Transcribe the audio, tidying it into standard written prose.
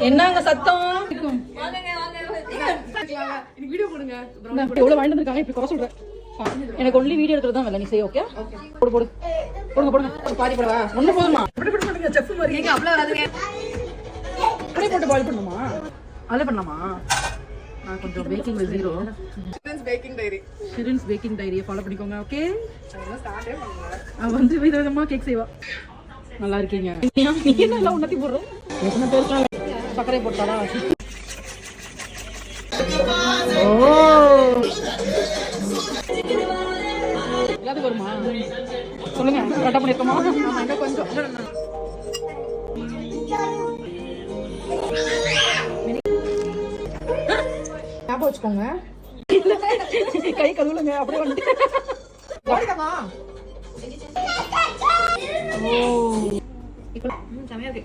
என்னங்க சத்தம்? எவ்வளவு வாங்கிட்டு இருக்காங்க இப்படி குறை சொல்றேன். எனக்கு ஒன்லி வீடியோ எடுக்கிறது தான் வேலை. நீ செய்ய ஓகே? போடு போடு போடுங்க போடுங்க. பாதி போடவா? ஒண்ணு போதுமா? இப்படி பண்ணுங்க செஃப் மாதிரி. நீங்க அவ்வளவு வராதுங்க. அப்படியே போட்டு பாயில் பண்ணுமா? அலே பண்ணலாமா? நான் கொஞ்சம் பேக்கிங்ல ஜீரோ. ஷிரின்ஸ் பேக்கிங் டைரியை ஃபாலோ பண்ணிக்கோங்க ஓகே? அவ வந்து விதவிதமா கேக் செய்வா. நல்லா இருக்கீங்க. நீ என்ன எல்லாம் உன்னத்தி போடுற? எத்தனை பேருக்குலாம் சர்க்கரை போட்டாடா? ஓ எல்லாத்துக்கும் வருமா? சொல்லுங்க கரெக்டாக பண்ணிருக்கோமா? கொஞ்சம் ஞாபகம் வச்சுக்கோங்க. கை கழுவுலங்க அப்படியே வந்துட்டு. ஓ செமையா இருக்கு.